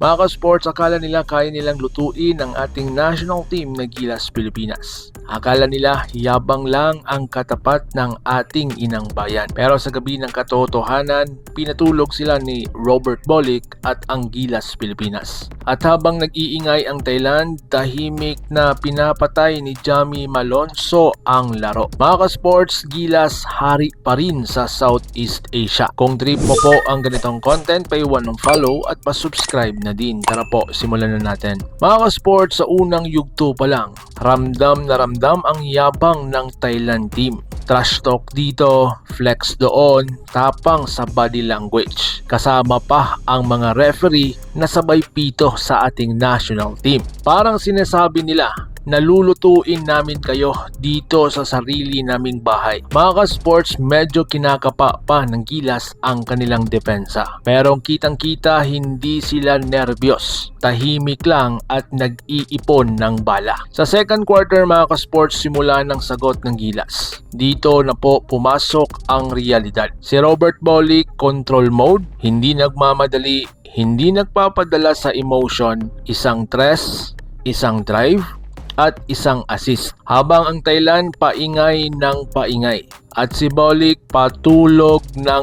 Mga ka-sports, akala nila kaya nilang lutuin ang ating national team na Gilas Pilipinas. Akala nila yabang lang ang katapat ng ating inang bayan. Pero sa gabi ng katotohanan, pinatulog sila ni Robert Bolick at ang Gilas Pilipinas. At habang nag-iingay ang Thailand, tahimik na pinapatay ni Jamie Malonzo ang laro. Mga ka-sports, Gilas hari pa rin sa Southeast Asia. Kung trip mo po ang ganitong content, paiwan ng follow at pa-subscribe na din. Tara po, simulan na natin. Mga ka-sports, sa unang yugto pa lang, ramdam na ramdam ang yabang ng Thailand team. Trash talk dito, flex doon, tapang sa body language. Kasama pa ang mga referee na sabay pito sa ating national team. Parang sinasabi nila, nalulutuin namin kayo dito sa sarili naming bahay. Mga ka-sports, medyo kinakapa pa ng Gilas ang kanilang depensa. Pero kitang-kita hindi sila nervyos. Tahimik lang at nag-iipon ng bala. Sa second quarter, mga ka-sports, simula ng sagot ng Gilas. Dito na po pumasok ang realidad. Si Robert Bolick, control mode, hindi nagmamadali, hindi nagpapadala sa emotion, isang tres, isang drive, at isang assist. Habang ang Thailand paingay ng paingay. At si Bolick patulog ng